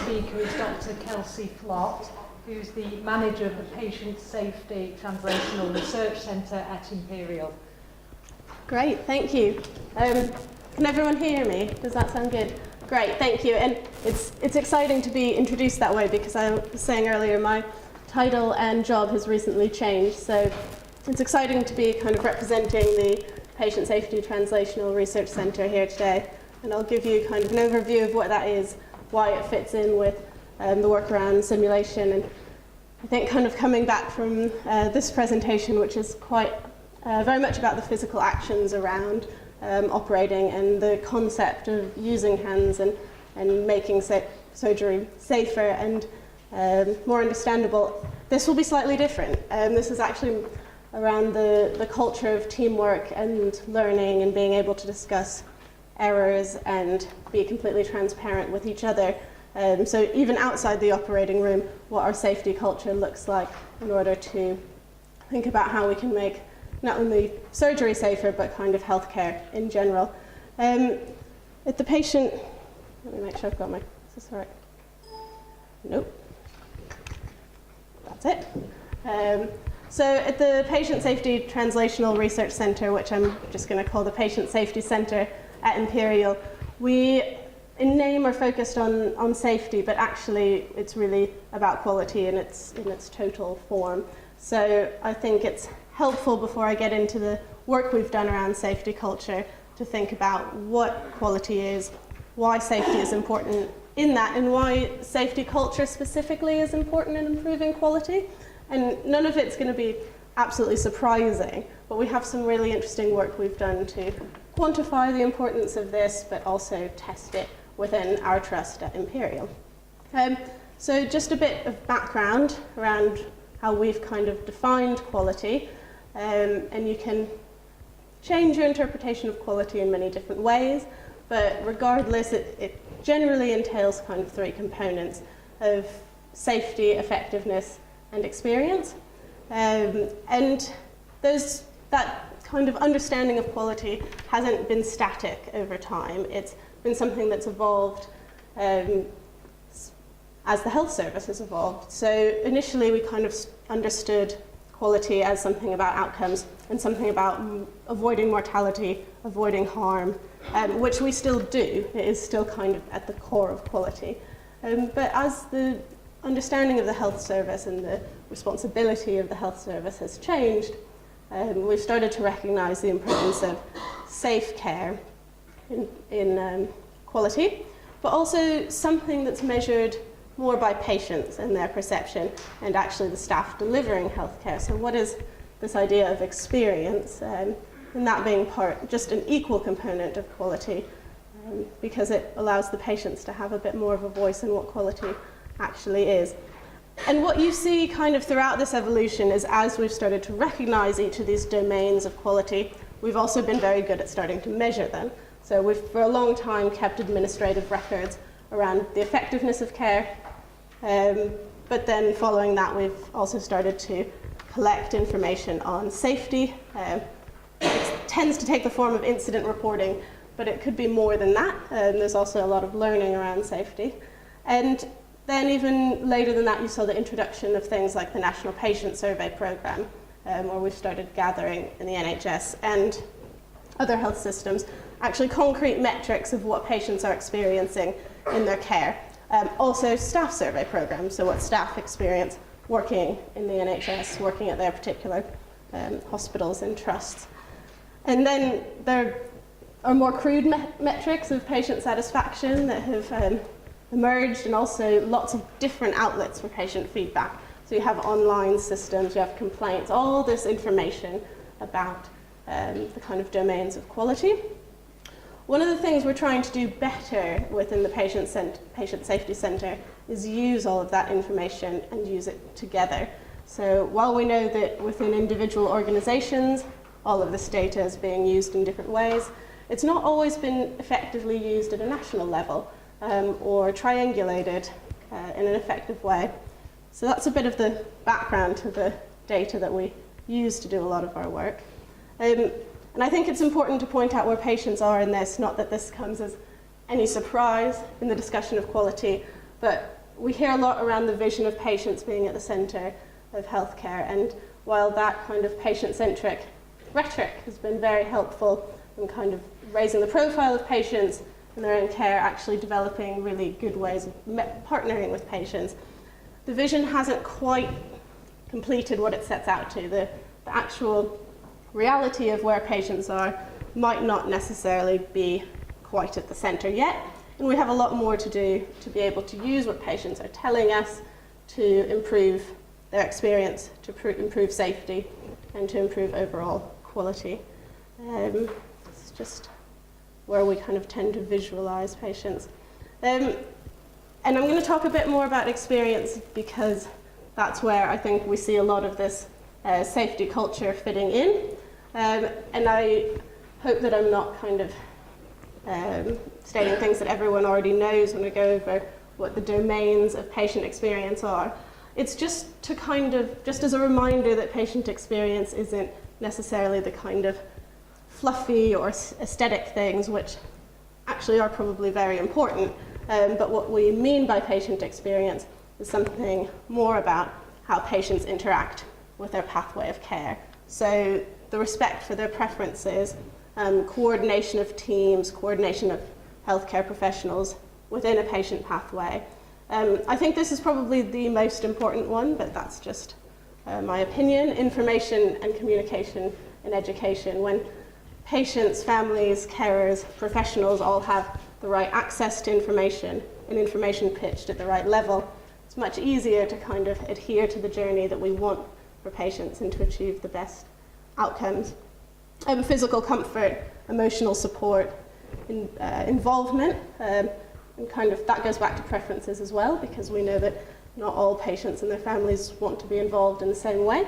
speaker is Dr. Kelsey Flott, who's the manager of the Patient Safety Translational Research Centre at Imperial. Great, thank you. Can everyone hear me? Does that sound good? Great, thank you. And it's exciting to be introduced that way because I was saying earlier my title and job has recently changed. So it's exciting to be kind of representing the Patient Safety Translational Research Centre here today. And I'll give you kind of an overview of what that is, why it fits in with the work around simulation. And I think kind of coming back from this presentation, which is quite very much about the physical actions around operating and the concept of using hands and making surgery safer and more understandable. This will be slightly different. This is actually around the culture of teamwork and learning and being able to discuss errors and be completely transparent with each other. So even outside the operating room, what our safety culture looks like in order to think about how we can make not only surgery safer, but kind of healthcare in general. At the patient, let me make sure I've got my, is this all right? Nope. That's it. So at the Patient Safety Translational Research Centre, which I'm just going to call the Patient Safety Centre at Imperial, we in name are focused on safety, but actually it's really about quality in its total form. So I think it's helpful before I get into the work we've done around safety culture to think about what quality is, why safety is important in that, and why safety culture specifically is important in improving quality. And none of it's going to be absolutely surprising, but we have some really interesting work we've done to quantify the importance of this, but also test it within our trust at Imperial. So just a bit of background around how we've kind of defined quality, and you can change your interpretation of quality in many different ways, but regardless, it generally entails kind of three components of safety, effectiveness, and experience. And that kind of understanding of quality hasn't been static over time. It's been something that's evolved as the health service has evolved. So initially we kind of understood quality as something about outcomes and something about avoiding mortality, avoiding harm, which we still do. It is still kind of at the core of quality. But as the understanding of the health service and the responsibility of the health service has changed, we've started to recognize the importance of safe care in quality, but also something that's measured more by patients and their perception and actually the staff delivering healthcare. So what is this idea of experience, and that being just an equal component of quality, because it allows the patients to have a bit more of a voice in what quality actually is. And what you see kind of throughout this evolution is as we've started to recognize each of these domains of quality, we've also been very good at starting to measure them. So we've for a long time kept administrative records around the effectiveness of care, but then following that we've also started to collect information on safety. It tends to take the form of incident reporting, but it could be more than that. There's also a lot of learning around safety. And then even later than that, you saw the introduction of things like the National Patient Survey Programme, where we've started gathering in the NHS and other health systems actually concrete metrics of what patients are experiencing in their care. Also staff survey programs, so what staff experience working in the NHS, working at their particular hospitals and trusts. And then there are more crude metrics of patient satisfaction that have emerged, and also lots of different outlets for patient feedback. So you have online systems, you have complaints, all this information about the kind of domains of quality. One of the things we're trying to do better within the Patient Safety Centre is use all of that information and use it together. So while we know that within individual organisations, all of this data is being used in different ways, it's not always been effectively used at a national level or triangulated in an effective way. So that's a bit of the background to the data that we use to do a lot of our work. And I think it's important to point out where patients are in this, not that this comes as any surprise in the discussion of quality, but we hear a lot around the vision of patients being at the centre of healthcare, and while that kind of patient-centric rhetoric has been very helpful in kind of raising the profile of patients in their own care, actually developing really good ways of partnering with patients, the vision hasn't quite completed what it sets out to. The actual reality of where patients are might not necessarily be quite at the centre yet, and we have a lot more to do to be able to use what patients are telling us to improve their experience, to improve safety, and to improve overall quality. It's just where we kind of tend to visualise patients. And I'm going to talk a bit more about experience because that's where I think we see a lot of this safety culture fitting in. And I hope that I'm not kind of stating things that everyone already knows when I go over what the domains of patient experience are. It's just to kind of, just as a reminder that patient experience isn't necessarily the kind of fluffy or aesthetic things, which actually are probably very important. But what we mean by patient experience is something more about how patients interact with their pathway of care. So the respect for their preferences, coordination of teams, coordination of healthcare professionals within a patient pathway. I think this is probably the most important one, but that's just my opinion. Information and communication in education. When patients, families, carers, professionals all have the right access to information and information pitched at the right level, it's much easier to kind of adhere to the journey that we want for patients and to achieve the best outcomes. Physical comfort, emotional support, involvement, and kind of that goes back to preferences as well, because we know that not all patients and their families want to be involved in the same way.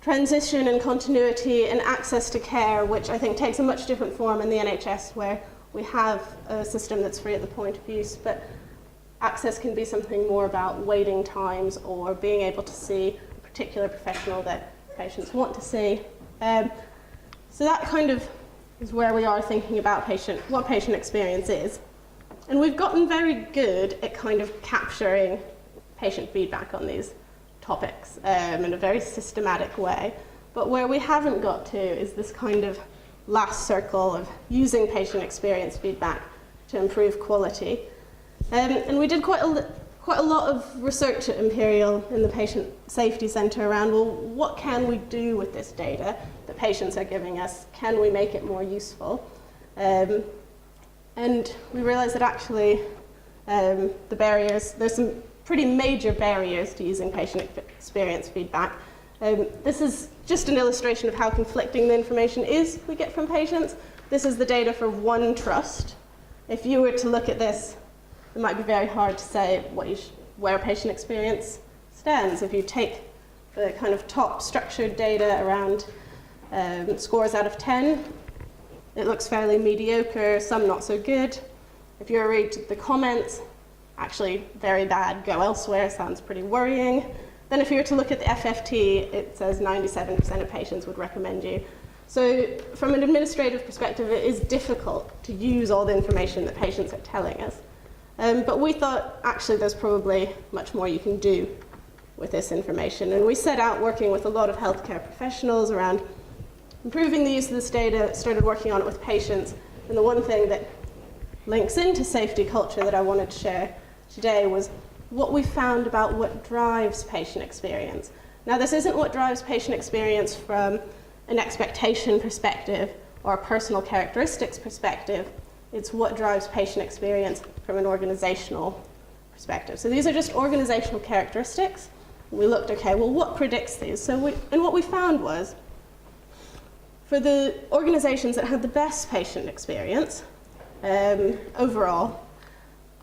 Transition and continuity and access to care, which I think takes a much different form in the NHS, where we have a system that's free at the point of use, but access can be something more about waiting times or being able to see a particular professional that patients want to see. So that kind of is where we are thinking about what patient experience is. And we've gotten very good at kind of capturing patient feedback on these topics in a very systematic way. But where we haven't got to is this kind of last circle of using patient experience feedback to improve quality. And we did quite a lot of research at Imperial in the Patient Safety Centre around, well, what can we do with this data that patients are giving us? Can we make it more useful? And we realised that actually the barriers, there's some pretty major barriers to using patient experience feedback. This is just an illustration of how conflicting the information is we get from patients. This is the data for one trust. If you were to look at this, it might be very hard to say where patient experience stands. If you take the kind of top structured data around scores out of 10, it looks fairly mediocre, some not so good. If you read the comments, actually very bad, go elsewhere, sounds pretty worrying. Then if you were to look at the FFT, it says 97% of patients would recommend you. So from an administrative perspective, it is difficult to use all the information that patients are telling us. But we thought, actually, there's probably much more you can do with this information. And we set out working with a lot of healthcare professionals around improving the use of this data, started working on it with patients. And the one thing that links into safety culture that I wanted to share today was what we found about what drives patient experience. Now, this isn't what drives patient experience from an expectation perspective or a personal characteristics perspective. It's what drives patient experience from an organizational perspective. So these are just organizational characteristics. We looked, okay, well, what predicts these? And what we found was, for the organizations that had the best patient experience, overall,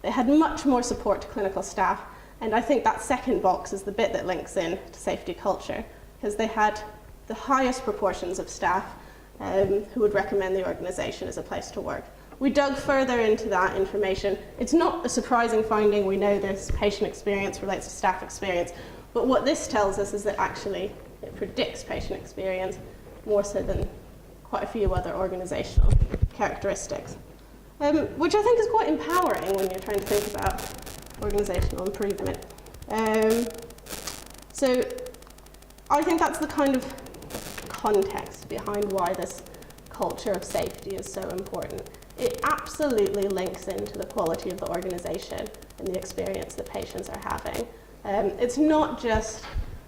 they had much more support to clinical staff. And I think that second box is the bit that links in to safety culture, because they had the highest proportions of staff who would recommend the organization as a place to work. We dug further into that information. It's not a surprising finding. We know this patient experience relates to staff experience. But what this tells us is that actually it predicts patient experience more so than quite a few other organizational characteristics. which I think is quite empowering when you're trying to think about organisational improvement. So I think that's the kind of context behind why this culture of safety is so important. It absolutely links into the quality of the organisation and the experience that patients are having. It's not just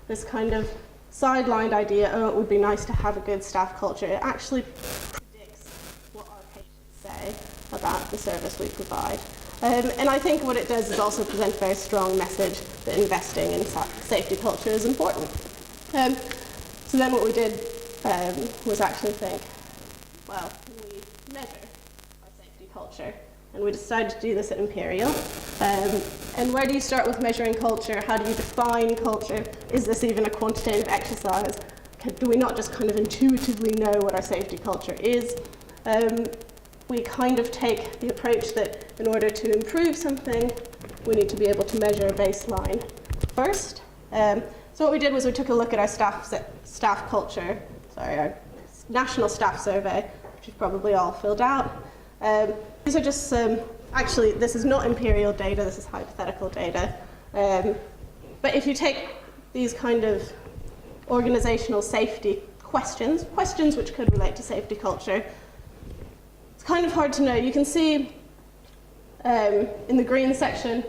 this kind of sidelined idea, oh, it would be nice to have a good staff culture. It actually predicts what our patients say about the service we provide. And I think what it does is also present a very strong message that investing in safety culture is important. So then what we did was actually think, well, can we measure our safety culture? And we decided to do this at Imperial. And where do you start with measuring culture? How do you define culture? Is this even a quantitative exercise? Do we not just kind of intuitively know what our safety culture is? We kind of take the approach that in order to improve something, we need to be able to measure a baseline first. So what we did was we took a look at our staff culture, our national staff survey, which you've probably all filled out. These are just actually, this is not Imperial data, this is hypothetical data. But if you take these kind of organizational safety questions which could relate to safety culture, it's kind of hard to know. You can see in the green section,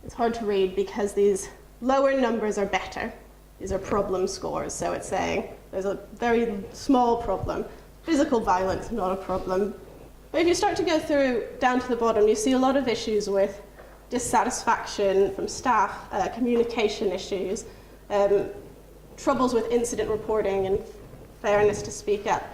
it's hard to read because these lower numbers are better. These are problem scores, so it's saying there's a very small problem. Physical violence, not a problem. But if you start to go through down to the bottom, you see a lot of issues with dissatisfaction from staff, communication issues, troubles with incident reporting and fairness to speak up.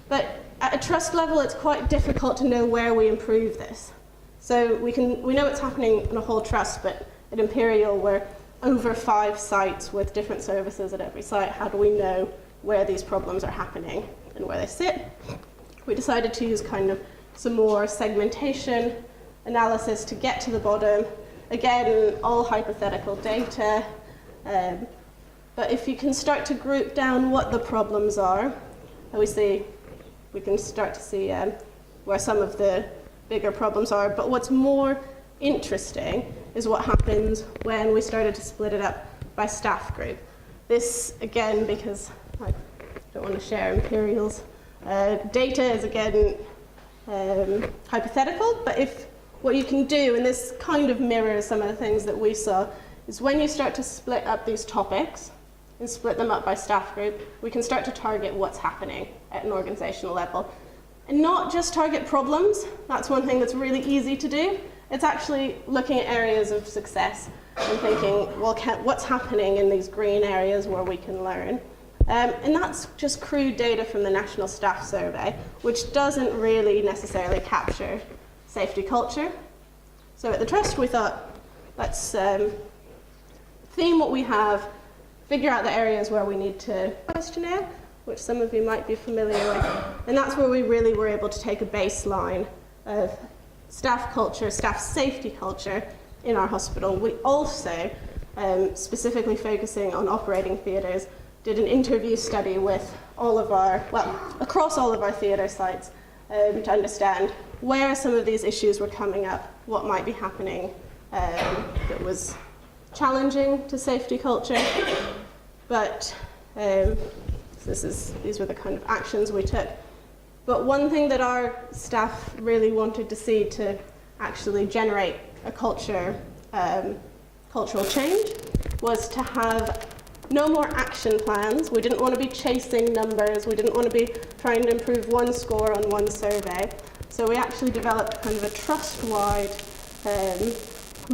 But at a trust level, it's quite difficult to know where we improve this. So we know it's happening in a whole trust, but at Imperial, we're over 5 sites with different services at every site. How do we know where these problems are happening and where they sit? We decided to use kind of some more segmentation analysis to get to the bottom. Again, all hypothetical data. But if you can start to group down what the problems are, we can start to see where some of the bigger problems are. But what's more interesting is what happens when we started to split it up by staff group. This, again, because I don't want to share Imperial's data is, again, hypothetical, but if what you can do, and this kind of mirrors some of the things that we saw, is when you start to split up these topics and split them up by staff group, we can start to target what's happening at an organizational level. And not just target problems, that's one thing that's really easy to do. It's actually looking at areas of success and thinking, well, what's happening in these green areas where we can learn? And that's just crude data from the National Staff Survey, which doesn't really necessarily capture safety culture. So at the Trust, we thought, let's theme what we have, figure out the areas where we need to questionnaire, which some of you might be familiar with. And that's where we really were able to take a baseline of staff culture, staff safety culture in our hospital. We also, specifically focusing on operating theatres, did an interview study with across all of our theatre sites to understand where some of these issues were coming up, what might be happening that was challenging to safety culture. But these were the kind of actions we took. But one thing that our staff really wanted to see to actually generate a cultural change was to have no more action plans. We didn't want to be chasing numbers. We didn't want to be trying to improve one score on one survey. So we actually developed kind of a trust-wide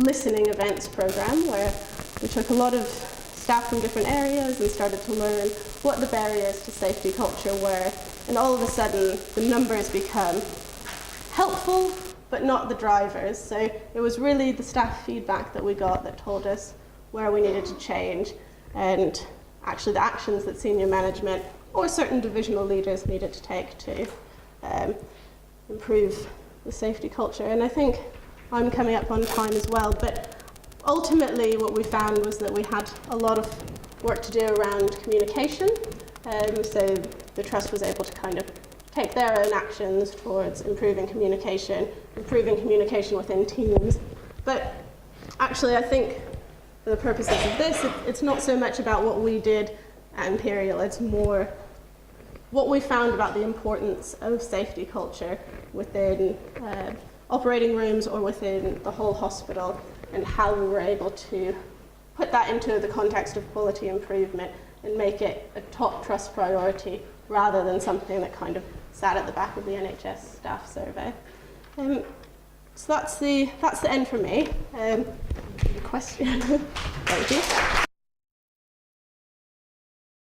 listening events program where we took a lot of staff from different areas and started to learn what the barriers to safety culture were. And all of a sudden, the numbers become helpful, but not the drivers. So it was really the staff feedback that we got that told us where we needed to change, and actually the actions that senior management or certain divisional leaders needed to take to improve the safety culture. And I think I'm coming up on time as well, but ultimately what we found was that we had a lot of work to do around communication. So the Trust was able to kind of take their own actions towards improving communication within teams. But actually, I think for the purposes of this, it's not so much about what we did at Imperial, it's more what we found about the importance of safety culture within operating rooms or within the whole hospital, and how we were able to put that into the context of quality improvement and make it a top trust priority rather than something that kind of sat at the back of the NHS staff survey. So that's the end for me. Question. Thank you.